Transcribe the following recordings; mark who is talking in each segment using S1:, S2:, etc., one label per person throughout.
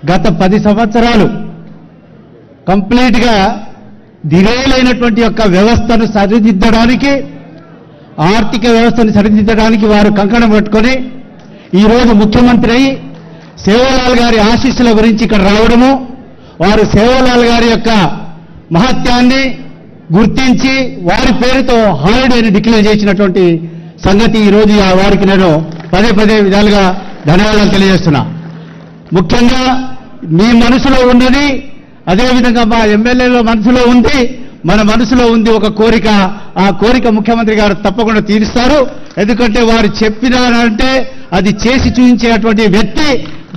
S1: గత 10 సంవత్సరాలు కంప్లీట్గా దిగేలైనటువంటి యొక్క వ్యవస్థను సరిదిద్దడానికి, ఆర్థిక వ్యవస్థను సరిదిద్దడానికి వారు కంకణం పట్టుకొని ఈరోజు ముఖ్యమంత్రి అయి సేవలాల్ గారి ఆశీస్సుల గురించి ఇక్కడ రావడము, వారు సేవలాల్ గారి యొక్క మహత్యాన్ని గుర్తించి వారి పేరుతో హాలిడేని డిక్లేర్ చేసినటువంటి సంగతి ఈరోజు వారికి నేను పదే విధాలుగా ధన్యవాదాలు తెలియజేస్తున్నా. ముఖ్యంగా మీ మనసులో ఉన్నది, అదేవిధంగా మా ఎమ్మెల్యేల మనసులో ఉంది, మన మనసులో ఉంది ఒక కోరిక. ఆ కోరిక ముఖ్యమంత్రి గారు తప్పకుండా తీరుస్తారు. ఎందుకంటే వారు చెప్పినారంటే అది చేసి చూపించేటువంటి వ్యక్తి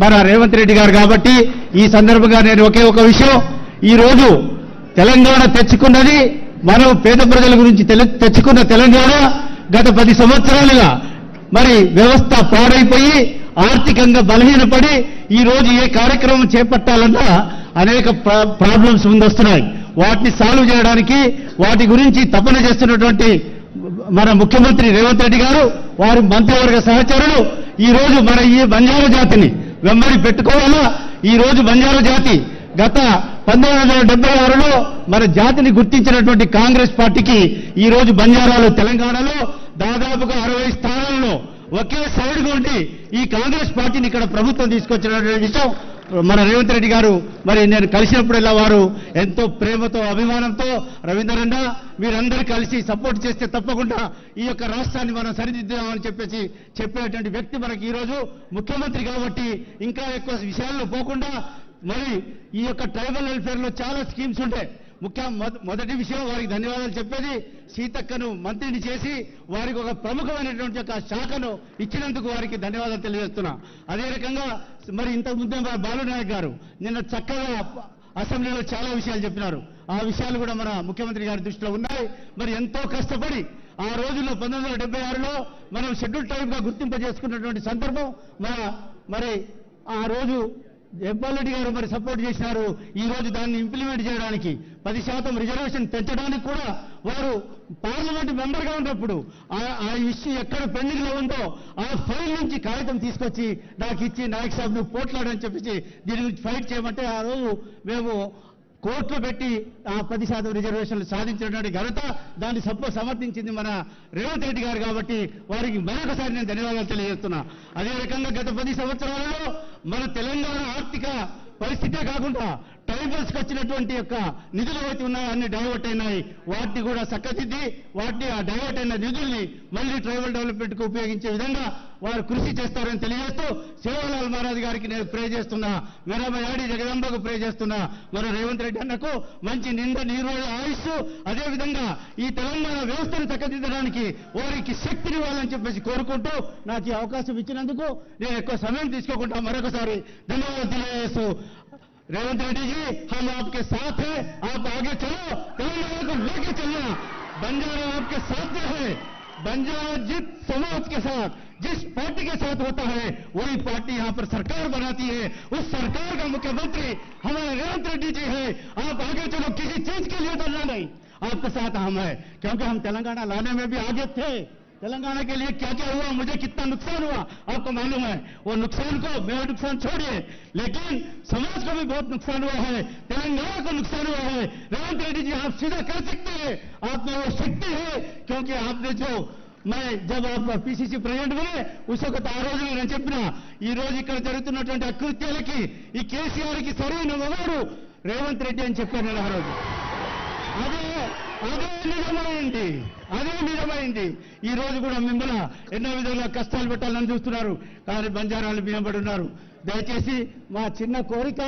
S1: మన రేవంత్ రెడ్డి గారు. కాబట్టి ఈ సందర్భంగా నేను ఒకే ఒక విషయం, ఈరోజు తెలంగాణ తెచ్చుకున్నది మనం పేద ప్రజల గురించి తెచ్చుకున్న తెలంగాణ గత 10 సంవత్సరాలుగా మరి వ్యవస్థ పాడైపోయి ఆర్థికంగా బలహీనపడి ఈరోజు ఏ కార్యక్రమం చేపట్టాలన్నా అనేక ప్రాబ్లమ్స్ ముందొస్తున్నాయి. వాటిని సాల్వ్ చేయడానికి వాటి గురించి తపన చేస్తున్నటువంటి మన ముఖ్యమంత్రి రేవంత్ రెడ్డి గారు, వారి మంత్రివర్గ సహచరులు ఈరోజు మన ఈ బంజారా జాతిని వెంబడి పెట్టుకోవాలా. ఈరోజు బంజారా జాతి గత 1976లో మన జాతిని గుర్తించినటువంటి కాంగ్రెస్ పార్టీకి ఈరోజు బంజారాలు తెలంగాణలో దాదాపుగా 60 స్థానాల్లో ఒకే సైడ్గా ఉండి ఈ కాంగ్రెస్ పార్టీని ఇక్కడ ప్రభుత్వం తీసుకొచ్చినటువంటి విషయం మన రేవంత్ రెడ్డి గారు మరి నేను కలిసినప్పుడల్లా వారు ఎంతో ప్రేమతో అభిమానంతో రవీందర్ మీరందరూ కలిసి సపోర్ట్ చేస్తే తప్పకుండా ఈ యొక్క రాష్ట్రాన్ని మనం సరిదిద్దామని చెప్పేటువంటి వ్యక్తి మనకి ఈరోజు ముఖ్యమంత్రి. కాబట్టి ఇంకా ఎక్కువ విషయాల్లో పోకుండా మరి ఈ యొక్క ట్రైబల్ వెల్ఫేర్లో చాలా స్కీమ్స్ ఉంటాయి. మొదటి విషయం వారికి ధన్యవాదాలు చెప్పేది, సీతక్కను మంత్రిని చేసి వారికి ఒక ప్రముఖమైనటువంటి ఒక శాఖను ఇచ్చినందుకు వారికి ధన్యవాదాలు తెలియజేస్తున్నా. అదే రకంగా మరి ఇంతకుముందే బాలునాయక్ గారు నిన్న చక్కగా అసెంబ్లీలో చాలా విషయాలు చెప్పినారు. ఆ విషయాలు కూడా మన ముఖ్యమంత్రి గారి దృష్టిలో ఉన్నాయి. మరి ఎంతో కష్టపడి ఆ రోజుల్లో 1976లో మనం షెడ్యూల్ ట్రైబ్గా గుర్తింపజేసుకున్నటువంటి సందర్భం మరి ఆ రోజు జగ్బాల్ గారు మరి సపోర్ట్ చేసినారు. ఈ రోజు దాన్ని ఇంప్లిమెంట్ చేయడానికి 10% రిజర్వేషన్ పెంచడానికి కూడా వారు పార్లమెంట్ మెంబర్గా ఉన్నప్పుడు ఆ ఇష్యూ ఎక్కడ పెండింగ్ లో ఉందో ఆ ఫైల్ నుంచి కాగితం తీసుకొచ్చి నాకు ఇచ్చి నాయక్ సాబ్ నువ్వు పోట్లాడని చెప్పేసి దీని గురించి ఫైట్ చేయమంటే ఆ రోజు మేము కోర్టులో పెట్టి ఆ 10% రిజర్వేషన్లు సాధించినటువంటి ఘనత దాన్ని సమర్థించింది మన రేవంత్ రెడ్డి గారు. కాబట్టి వారికి మరొకసారి నేను ధన్యవాదాలు తెలియజేస్తున్నా. అదే రకంగా గత 10 సంవత్సరాలలో మన తెలంగాణ ఆర్థిక పరిస్థితే కాకుండా ట్రైబల్స్కి వచ్చినటువంటి యొక్క నిధులు అయితే ఉన్నాయో అన్ని డైవర్ట్ అయినాయి. వాటిని కూడా చక్కదిద్ది వాటిని ఆ డైవర్ట్ అయిన నిధుల్ని మళ్ళీ ట్రైబల్ డెవలప్మెంట్కి ఉపయోగించే విధంగా వారు కృషి చేస్తారని తెలియజేస్తూ సేవలాల్ మహారాజ్ గారికి నేను ప్రే చేస్తున్నా, వీరమయాడి జగదంబకు ప్రే చేస్తున్నా. మన రేవంత్ రెడ్డి అన్నకు మంచి నీరు ఆయుష్, అదేవిధంగా ఈ తెలంగాణ వ్యవస్థను చక్కదిద్దడానికి వారికి శక్తినివ్వాలని చెప్పేసి కోరుకుంటూ నాకు ఈ అవకాశం ఇచ్చినందుకు నేను ఎక్కువ సమయం తీసుకోకుండా మరొకసారి ధన్యవాదాలు తెలియజేస్తూ, रेवंत रेड्डी जी हम आपके साथ हैं, आप आगे चलो, तेलंगाना को लेके चलना, बंजारा आपके साथ जो है, बंजारा जिस समाज के साथ जिस पार्टी के साथ होता है वही पार्टी यहां पर सरकार बनाती है, उस सरकार का मुख्यमंत्री हमारे रेवंत रेड्डी जी है. आप आगे चलो, किसी चीज के लिए डरना नहीं, आपके साथ हम है, क्योंकि हम तेलंगाना लाने में भी आगे थे. तेलंगाना के लिए क्या क्या हुआ, मुझे कितना नुकसान हुआ आपको मालूम है. वो नुकसान को, मेरा नुकसान छोड़िए, लेकिन समाज को भी बहुत नुकसान हुआ है, तेलंगाना को नुकसान हुआ है. रेवंत रेड्डी जी आप सीधा कर सकते हैं, आप में वो शक्ति है, क्योंकि आपने जो मैं जब आप पीसीसी प्रेसिडेंट बने उस वक्त आ రోజు నేను చెప్పినా ఈ రోజు ఇక్కడ జరుగుతున్నటువంటి అకృత్యాలకి ఈ కేసీఆర్ కి సరైన మొగాడు రేవంత్ రెడ్డి అని చెప్పాను నేను ఆ రోజు. అదే నిజమైంది. ఈ రోజు కూడా మిమ్మల్ని ఎన్నో విధాలుగా కష్టాలు పెట్టాలని చూస్తున్నారు, కానీ బంజారాలు బియ్యంబడి ఉన్నారు. దయచేసి మా చిన్న కోరిక,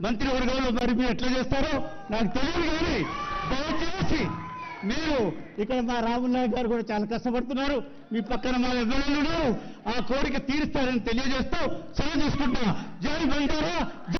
S1: మంత్రివర్గంలో మరి మీరు ఎట్లా చేస్తారో నాకు తెలియదు, కానీ దయచేసి మీరు ఇక్కడ మా రాముల్ నాయక్ గారు కూడా చాలా కష్టపడుతున్నారు, మీ పక్కన మా ఎమ్మెల్యేలు ఆ కోరిక తీరుస్తారని తెలియజేస్తూ సెలవు తీసుకుంటా. జై బంజారా.